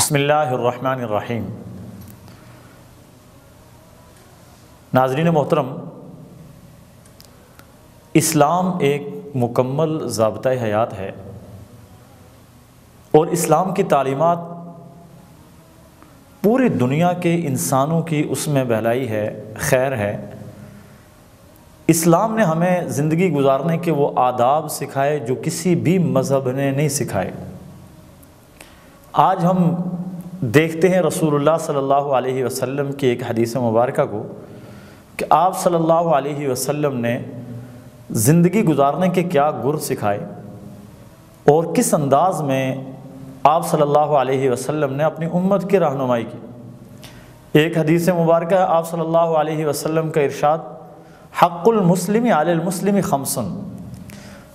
بسم اللہ الرحمن الرحیم۔ ناظرین محترم، اسلام ایک مکمل ضابطۂ حیات ہے اور اسلام کی تعلیمات پوری دنیا کے انسانوں کی اس میں بھلائی ہے، خیر ہے۔ اسلام نے ہمیں زندگی گزارنے کے وہ آداب سکھائے جو کسی بھی مذہب نے نہیں سکھائے۔ آج ہم دیکھتے ہیں رسول اللہ صلی اللہ علیہ وسلم کی ایک حدیث مبارکہ کو کہ آپ صلی اللہ علیہ وسلم نے زندگی گزارنے کے کیا گر سکھائے اور کس انداز میں آپ صلی اللہ علیہ وسلم نے اپنی امت کی رہنمائی کی۔ ایک حدیث مبارکہ ہے، آپ صلی اللہ علیہ وسلم کا ارشاد، حق المسلم علی المسلم خمس،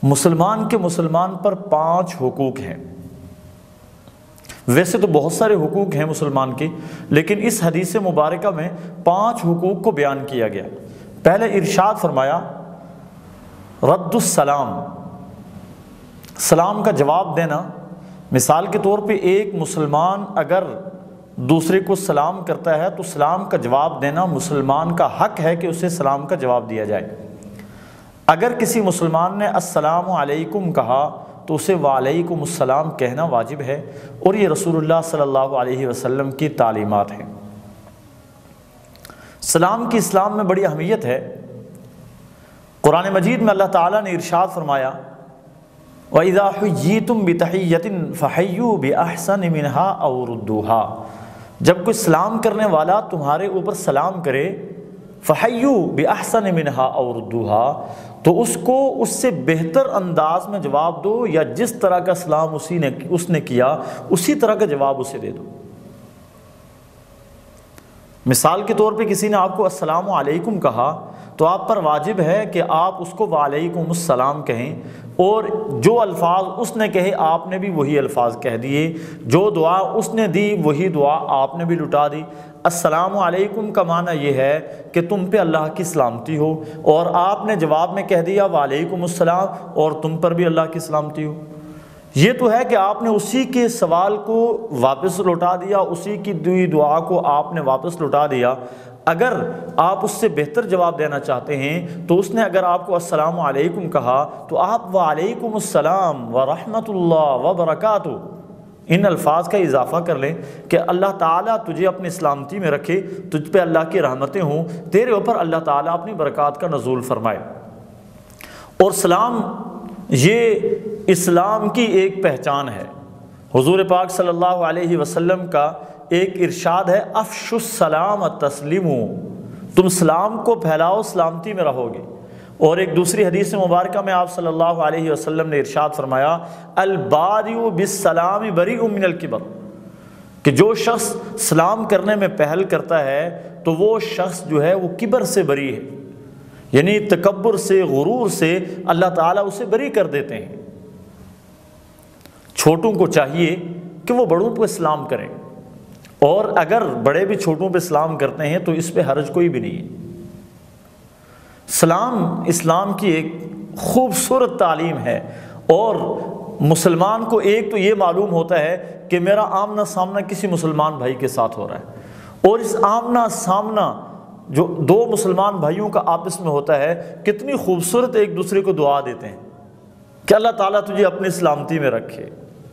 مسلمان کے مسلمان پر 5 حقوق ہیں۔ ویسے تو بہت سارے حقوق ہیں مسلمان کے، لیکن اس حدیث مبارکہ میں 5 حقوق کو بیان کیا گیا۔ پہلے ارشاد فرمایا رد السلام، سلام کا جواب دینا۔ مثال کے طور پہ ایک مسلمان اگر دوسرے کو سلام کرتا ہے تو سلام کا جواب دینا مسلمان کا حق ہے کہ اسے سلام کا جواب دیا جائے۔ اگر کسی مسلمان نے السلام علیکم کہا تو اسے وعلیکم السلام کہنا واجب ہے، اور یہ رسول اللہ صلی اللہ علیہ وسلم کی تعلیمات ہیں۔ سلام کی اسلام میں بڑی اہمیت ہے۔ قرآن مجید میں اللہ تعالیٰ نے ارشاد فرمایا وَإِذَا حُيِّيتُم بِتَحِيَّةٍ فَحَيُّوا بِأَحْسَنِ مِنْهَا أَوْ رُدُّوهَا، جب کوئی سلام کرنے والا تمہارے اوپر سلام کرے، فَحَيُّوا بِأَحْسَنِ مِنْهَا أَوْ رُدُّوهَا، تو اس کو اس سے بہتر انداز میں جواب دو، یا جس طرح کا سلام اس نے کیا اسی طرح کا جواب اسے دے دو۔ مثال کے طور پہ کسی نے آپ کو السلام علیکم کہا تو آپ پر واجب ہے کہ آپ اس کو وعلیکم السلام کہیں، اور جو الفاظ اس نے کہے آپ نے بھی وہی الفاظ کہہ دیے، جو دعا اس نے دی وہی دعا آپ نے بھی لٹا دی۔ السلام علیکم کا معنی یہ ہے کہ تم پہ اللہ کی سلامتی ہو، اور آپ نے جواب میں کہہ دیا وعلیکم السلام، اور تم پر بھی اللہ کی سلامتی ہو۔ یہ تو ہے کہ آپ نے اسی کے سوال کو واپس لوٹا دیا، اسی کی دی دعا کو آپ نے واپس لوٹا دیا۔ اگر آپ اس سے بہتر جواب دینا چاہتے ہیں تو اس نے اگر آپ کو السلام علیکم کہا تو آپ وعلیکم السلام ورحمۃ اللہ وبرکاتہ ان الفاظ کا اضافہ کر لیں کہ اللہ تعالیٰ تجھے اپنی سلامتی میں رکھے، تجھ پہ اللہ کی رحمتیں ہوں، تیرے اوپر اللہ تعالیٰ اپنی برکات کا نزول فرمائے۔ اور سلام یہ اسلام کی ایک پہچان ہے۔ حضور پاک صلی اللہ علیہ وسلم کا ایک ارشاد ہے افشوا السلام تسلیموا، تم سلام کو پھیلاؤ، سلامتی میں رہو گے۔ اور ایک دوسری حدیث مبارکہ میں آپ صلی اللہ علیہ وسلم نے ارشاد فرمایا البادئ بالسلام بریء من الکبر، کہ جو شخص سلام کرنے میں پہل کرتا ہے تو وہ شخص جو ہے وہ کبر سے بری ہے، یعنی تکبر سے، غرور سے اللہ تعالیٰ اسے بری کر دیتے ہیں۔ چھوٹوں کو چاہیے کہ وہ بڑوں پہ سلام کریں، اور اگر بڑے بھی چھوٹوں پہ سلام کرتے ہیں تو اس پہ حرج کوئی بھی نہیں ہے۔ سلام اسلام کی ایک خوبصورت تعلیم ہے، اور مسلمان کو ایک تو یہ معلوم ہوتا ہے کہ میرا آمنا سامنا کسی مسلمان بھائی کے ساتھ ہو رہا ہے، اور اس آمنا سامنا جو 2 مسلمان بھائیوں کا آپس میں ہوتا ہے کتنی خوبصورت ایک دوسرے کو دعا دیتے ہیں کہ اللہ تعالیٰ تجھے اپنی سلامتی میں رکھے۔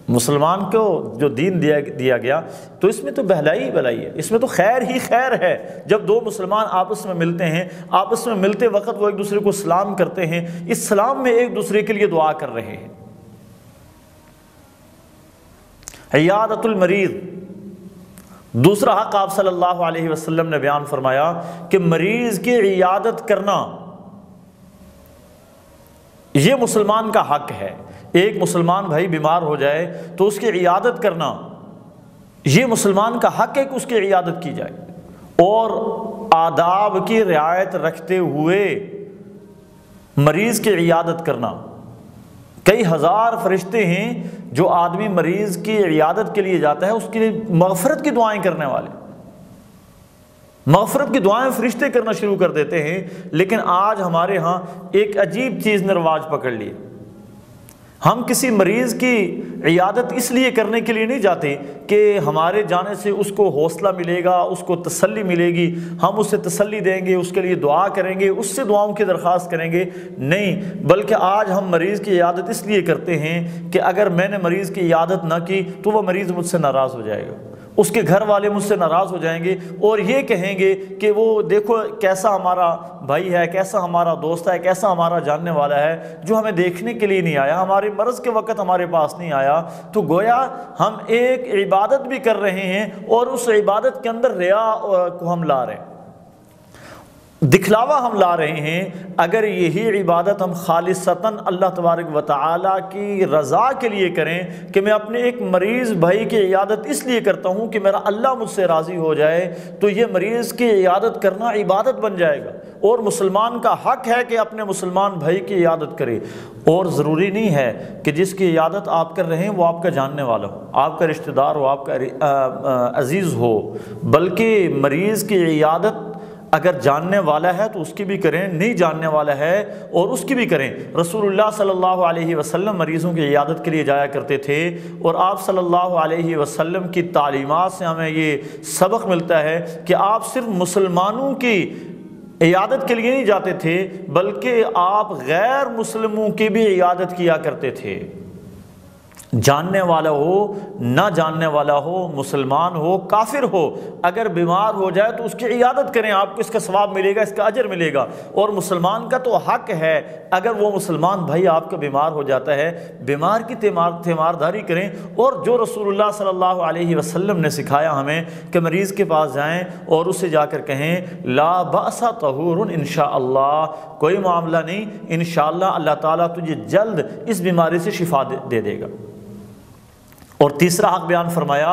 مسلمان کو جو دین دیا گیا تو اس میں تو بھلائی بھلائی ہے، اس میں تو خیر ہی خیر ہے۔ جب 2 مسلمان آپس میں ملتے ہیں، آپس میں ملتے وقت وہ ایک دوسرے کو سلام کرتے ہیں، اس سلام میں ایک دوسرے کے لیے دعا کر رہے ہیں۔ عیادت المریض، دوسرا حق آپ صلی اللہ علیہ وسلم نے بیان فرمایا کہ مریض کی عیادت کرنا یہ مسلمان کا حق ہے۔ ایک مسلمان بھائی بیمار ہو جائے تو اس کی عیادت کرنا یہ مسلمان کا حق ہے کہ اس کی عیادت کی جائے، اور آداب کی رعایت رکھتے ہوئے مریض کی عیادت کرنا۔ کئی ہزار فرشتے ہیں جو آدمی مریض کی عیادت کے لیے جاتا ہے اس کے لیے مغفرت کی دعائیں کرنے والے، مغفرت کی دعائیں فرشتے کرنا شروع کر دیتے ہیں۔ لیکن آج ہمارے ہاں ایک عجیب چیز نے رواج پکڑ لی، ہم کسی مریض کی عیادت اس لیے کرنے کے لیے نہیں جاتے کہ ہمارے جانے سے اس کو حوصلہ ملے گا، اس کو تسلی ملے گی، ہم اسے تسلی دیں گے، اس کے لیے دعا کریں گے، اس سے دعاؤں کی درخواست کریں گے، نہیں، بلکہ آج ہم مریض کی عیادت اس لیے کرتے ہیں کہ اگر میں نے مریض کی عیادت نہ کی تو وہ مریض مجھ سے ناراض ہو جائے گا، اس کے گھر والے مجھ سے ناراض ہو جائیں گے اور یہ کہیں گے کہ وہ دیکھو کیسا ہمارا بھائی ہے، کیسا ہمارا دوست ہے، کیسا ہمارا جاننے والا ہے، جو ہمیں دیکھنے کے لیے نہیں آیا، ہمارے مرض کے وقت ہمارے پاس نہیں آیا۔ تو گویا ہم ایک عبادت بھی کر رہے ہیں اور اس عبادت کے اندر ریا کو ہم لا رہے ہیں، دکھلاوا ہم لا رہے ہیں۔ اگر یہی عبادت ہم خالصتاً اللہ تبارک و تعالیٰ کی رضا کے لیے کریں کہ میں اپنے ایک مریض بھائی کی عیادت اس لیے کرتا ہوں کہ میرا اللہ مجھ سے راضی ہو جائے، تو یہ مریض کی عیادت کرنا عبادت بن جائے گا، اور مسلمان کا حق ہے کہ اپنے مسلمان بھائی کی عیادت کرے۔ اور ضروری نہیں ہے کہ جس کی عیادت آپ کر رہے ہیں وہ آپ کا جاننے والا ہو، آپ کا رشتہ دار ہو، آپ کا عزیز ہو، بلکہ مریض کی عیادت اگر جاننے والا ہے تو اس کی بھی کریں، نہیں جاننے والا ہے اور اس کی بھی کریں۔ رسول اللہ صلی اللہ علیہ وسلم مریضوں کی عیادت کے لیے جایا کرتے تھے، اور آپ صلی اللہ علیہ وسلم کی تعلیمات سے ہمیں یہ سبق ملتا ہے کہ آپ صرف مسلمانوں کی عیادت کے لیے نہیں جاتے تھے بلکہ آپ غیر مسلموں کی بھی عیادت کیا کرتے تھے، جاننے والا ہو نہ جاننے والا ہو، مسلمان ہو کافر ہو، اگر بیمار ہو جائے تو اس کی عیادت کریں، آپ کو اس کا ثواب ملے گا، اس کا اجر ملے گا۔ اور مسلمان کا تو حق ہے اگر وہ مسلمان بھائی آپ کا بیمار ہو جاتا ہے، بیمار کی تیمارداری کریں۔ اور جو رسول اللہ صلی اللہ علیہ وسلم نے سکھایا ہمیں کہ مریض کے پاس جائیں اور اسے جا کر کہیں لا بأس طہور انشاءاللہ، کوئی معاملہ نہیں، انشاءاللہ اللہ تعالیٰ تجھے جلد اس بیماری سے شفا دے دے گا۔ اور تیسرا حق بیان فرمایا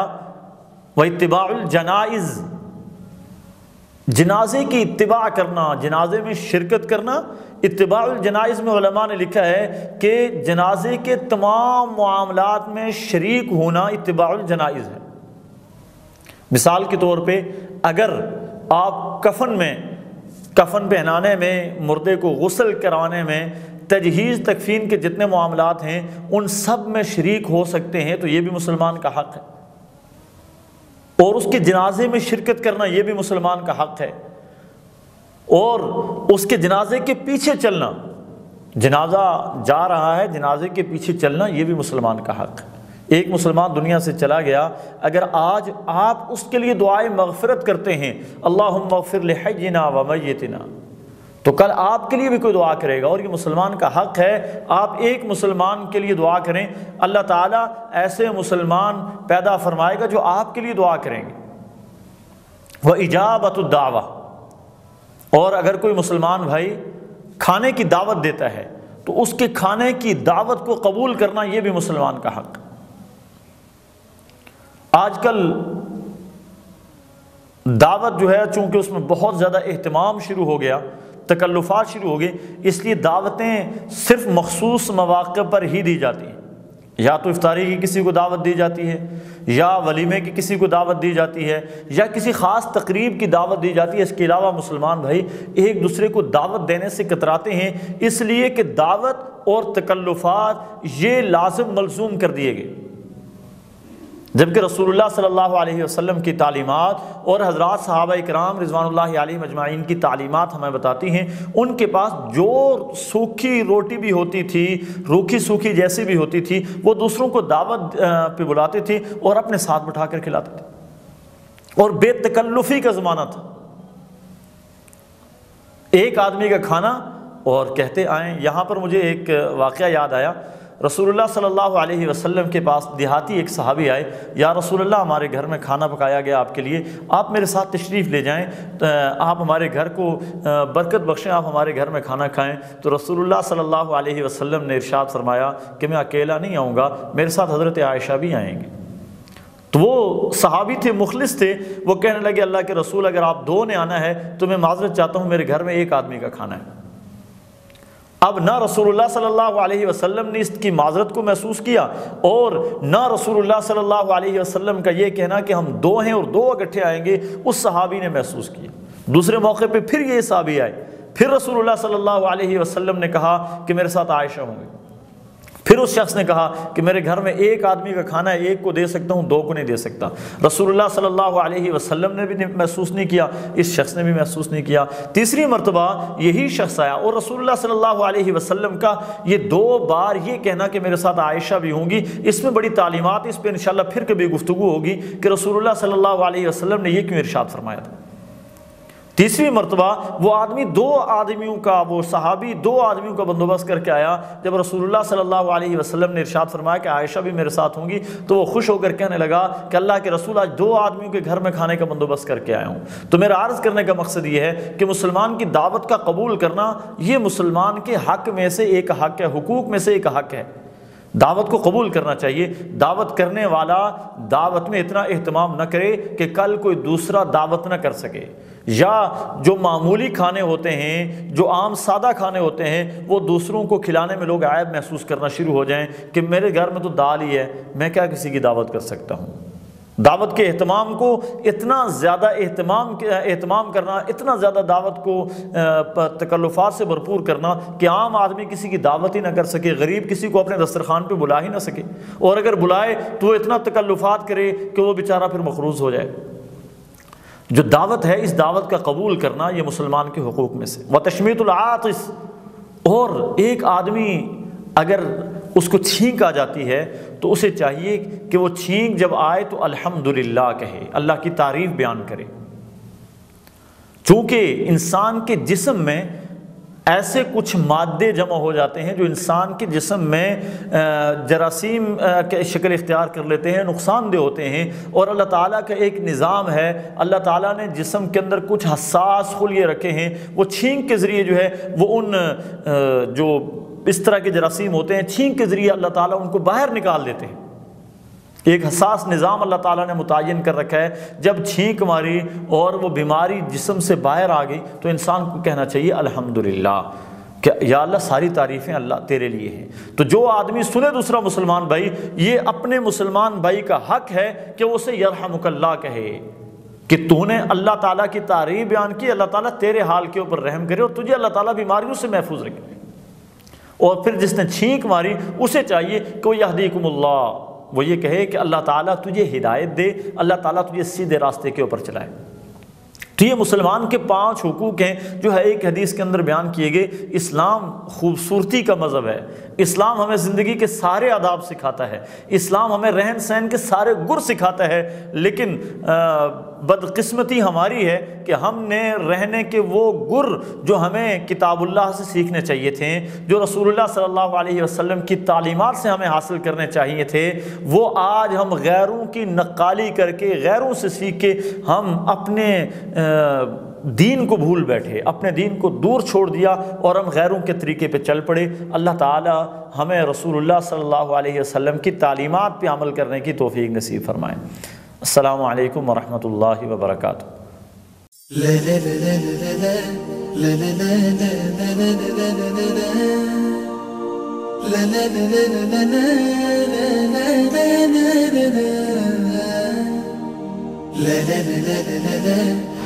وَاتِّبَاعُ الْجَنَائِزِ، جنازے کی اتباع کرنا، جنازے میں شرکت کرنا۔ اتباع الجنائز میں علماء نے لکھا ہے کہ جنازے کے تمام معاملات میں شریک ہونا اتباع الجنائز ہے۔ مثال کے طور پہ اگر آپ کفن پہنانے میں، مردے کو غسل کروانے میں، تجہیز تکفین کے جتنے معاملات ہیں ان سب میں شریک ہو سکتے ہیں تو یہ بھی مسلمان کا حق ہے، اور اس کے جنازے میں شرکت کرنا یہ بھی مسلمان کا حق ہے، اور اس کے جنازے کے پیچھے چلنا، جنازہ جا رہا ہے جنازے کے پیچھے چلنا یہ بھی مسلمان کا حق ہے۔ ایک مسلمان دنیا سے چلا گیا، اگر آج آپ اس کے لیے دعائے مغفرت کرتے ہیں اللہم اغفر لحینا و میتنا، تو کل آپ کے لیے بھی کوئی دعا کرے گا، اور یہ مسلمان کا حق ہے آپ ایک مسلمان کے لیے دعا کریں، اللہ تعالیٰ ایسے مسلمان پیدا فرمائے گا جو آپ کے لیے دعا کریں گے۔ وَإِجَابَةُ الدَّعْوَةِ، اور اگر کوئی مسلمان بھائی کھانے کی دعوت دیتا ہے تو اس کے کھانے کی دعوت کو قبول کرنا یہ بھی مسلمان کا حق ہے۔ آج کل دعوت جو ہے چونکہ اس میں بہت زیادہ اہتمام شروع ہو گیا، تکلفات شروع ہو گئے، اس لیے دعوتیں صرف مخصوص مواقع پر ہی دی جاتی ہیں، یا تو افطاری کی کسی کو دعوت دی جاتی ہے، یا ولیمے کی کسی کو دعوت دی جاتی ہے، یا کسی خاص تقریب کی دعوت دی جاتی ہے۔ اس کے علاوہ مسلمان بھائی ایک دوسرے کو دعوت دینے سے کتراتے ہیں، اس لیے کہ دعوت اور تکلفات یہ لازم ملزوم کر دیے گئے، جبکہ رسول اللہ صلی اللہ علیہ وسلم کی تعلیمات اور حضرات صحابہ اکرام رضوان اللہ علیہم اجمعین کی تعلیمات ہمیں بتاتی ہیں، ان کے پاس جو سوکھی روٹی بھی ہوتی تھی، روکھی سوکھی جیسی بھی ہوتی تھی، وہ دوسروں کو دعوت پہ بلاتے تھے اور اپنے ساتھ بٹھا کر کھلاتے تھے، اور بے تکلفی کا زمانہ تھا۔ ایک آدمی کا کھانا اور کہتے آئیں۔ یہاں پر مجھے ایک واقعہ یاد آیا، رسول اللہ صلی اللہ علیہ وسلم کے پاس دیہاتی ایک صحابی آئے، یا رسول اللہ ہمارے گھر میں کھانا پکایا گیا آپ کے لیے، آپ میرے ساتھ تشریف لے جائیں، آپ ہمارے گھر کو برکت بخشیں، آپ ہمارے گھر میں کھانا کھائیں۔ تو رسول اللہ صلی اللہ علیہ وسلم نے ارشاد فرمایا کہ میں اکیلا نہیں آؤں گا، میرے ساتھ حضرت عائشہ بھی آئیں گے۔ تو وہ صحابی تھے، مخلص تھے، وہ کہنے لگے اللہ کے رسول اگر آپ دو نے آنا ہے تو میں معذرت چاہتا ہوں، میرے گھر میں ایک آدمی کا کھانا ہے۔ اب نہ رسول اللہ صلی اللہ علیہ وسلم نے اس کی معذرت کو محسوس کیا، اور نہ رسول اللہ صلی اللہ علیہ وسلم کا یہ کہنا کہ ہم دو ہیں اور دو اکٹھے آئیں گے اس صحابی نے محسوس کیا۔ دوسرے موقع پہ پھر یہ صحابی آئے، پھر رسول اللہ صلی اللہ علیہ وسلم نے کہا کہ میرے ساتھ عائشہ ہوں گے، پھر اس شخص نے کہا کہ میرے گھر میں ایک آدمی کا کھانا ہے، ایک کو دے سکتا ہوں، دو کو نہیں دے سکتا۔ رسول اللہ صلی اللہ علیہ وسلم نے بھی محسوس نہیں کیا، اس شخص نے بھی محسوس نہیں کیا۔ تیسری مرتبہ یہی شخص آیا اور رسول اللہ صلی اللہ علیہ وسلم کا یہ 2 بار یہ کہنا کہ میرے ساتھ عائشہ بھی ہوں گی، اس میں بڑی تعلیمات، اس پہ انشاءاللہ پھر کبھی گفتگو ہوگی کہ رسول اللہ صلی اللہ علیہ وسلم نے یہ کیوں ارشاد فرمایا تھا۔ تیسری مرتبہ وہ آدمی 2 آدمیوں کا، وہ صحابی 2 آدمیوں کا بندوبست کر کے آیا۔ جب رسول اللہ صلی اللہ علیہ وسلم نے ارشاد فرمایا کہ عائشہ بھی میرے ساتھ ہوں گی، تو وہ خوش ہو کر کہنے لگا کہ اللہ کے رسول، آج 2 آدمیوں کے گھر میں کھانے کا بندوبست کر کے آیا ہوں۔ تو میرا عرض کرنے کا مقصد یہ ہے کہ مسلمان کی دعوت کا قبول کرنا یہ مسلمان کے حق میں سے ایک حق ہے، حقوق میں سے ایک حق ہے۔ دعوت کو قبول کرنا چاہیے۔ دعوت کرنے والا دعوت میں اتنا اہتمام نہ کرے کہ کل کوئی دوسرا دعوت نہ کر سکے، یا جو معمولی کھانے ہوتے ہیں، جو عام سادہ کھانے ہوتے ہیں، وہ دوسروں کو کھلانے میں لوگ عیب محسوس کرنا شروع ہو جائیں کہ میرے گھر میں تو دال ہی ہے، میں کیا کسی کی دعوت کر سکتا ہوں۔ دعوت کے اہتمام کو اتنا زیادہ اہتمام کرنا، اتنا زیادہ دعوت کو تکلفات سے بھرپور کرنا کہ عام آدمی کسی کی دعوت ہی نہ کر سکے، غریب کسی کو اپنے دسترخوان پہ بلا ہی نہ سکے، اور اگر بلائے تو وہ اتنا تکلفات کرے کہ وہ بیچارہ پھر مقروض ہو جائے۔ جو دعوت ہے، اس دعوت کا قبول کرنا یہ مسلمان کے حقوق میں سے۔ وتشمیت العاطس، اور ایک آدمی اگر اس کو چھینک آ جاتی ہے تو اسے چاہیے کہ وہ چھینک جب آئے تو الحمدللہ کہے، اللہ کی تعریف بیان کرے۔ چونکہ انسان کے جسم میں ایسے کچھ مادے جمع ہو جاتے ہیں جو انسان کے جسم میں جراثیم کی شکل اختیار کر لیتے ہیں، نقصان دہ ہوتے ہیں، اور اللہ تعالیٰ کا ایک نظام ہے، اللہ تعالیٰ نے جسم کے اندر کچھ حساس خلیے رکھے ہیں، وہ چھینک کے ذریعے جو ہے وہ ان جو اس طرح کے جراثیم ہوتے ہیں، چھینک کے ذریعے اللہ تعالیٰ ان کو باہر نکال دیتے ہیں۔ ایک حساس نظام اللہ تعالیٰ نے متعین کر رکھا ہے، جب چھینک ماری اور وہ بیماری جسم سے باہر آ گئی تو انسان کو کہنا چاہیے الحمدللہ، کہ یا اللہ ساری تعریفیں اللہ تیرے لیے ہیں۔ تو جو آدمی سنے دوسرا مسلمان بھائی، یہ اپنے مسلمان بھائی کا حق ہے کہ وہ اسے یرحمک اللہ کہے، کہ تو نے اللہ تعالیٰ کی تعریف بیان کی، اللہ تعالیٰ تیرے حال کے اوپر رحم کرے اور تجھے اللہ تعالیٰ بیماریوں سے محفوظ رکھے۔ اور پھر جس نے چھینک ماری اسے چاہیے کہ وہ یہدیکم اللہ، وہ یہ کہے کہ اللہ تعالیٰ تجھے ہدایت دے، اللہ تعالیٰ تجھے سیدھے راستے کے اوپر چلائے۔ تو یہ مسلمان کے 5 حقوق ہیں جو ہے ایک حدیث کے اندر بیان کیے گئے۔ اسلام خوبصورتی کا مذہب ہے، اسلام ہمیں زندگی کے سارے آداب سکھاتا ہے، اسلام ہمیں رہن سہن کے سارے گر سکھاتا ہے، لیکن بدقسمتی ہماری ہے کہ ہم نے رہنے کے وہ گر جو ہمیں کتاب اللہ سے سیکھنے چاہیے تھے، جو رسول اللہ صلی اللہ علیہ وسلم کی تعلیمات سے ہمیں حاصل کرنے چاہیے تھے، وہ آج ہم غیروں کی نقالی کر کے، غیروں سے سیکھ کے ہم اپنے دین کو بھول بیٹھے، اپنے دین کو دور چھوڑ دیا اور ہم غیروں کے طریقے پہ چل پڑے۔ اللہ تعالی ہمیں رسول اللہ صلی اللہ علیہ وسلم کی تعلیمات پہ عمل کرنے کی توفیق نصیب فرمائے۔ السلام علیکم ورحمۃ اللہ وبرکاتہ۔ la la la la la la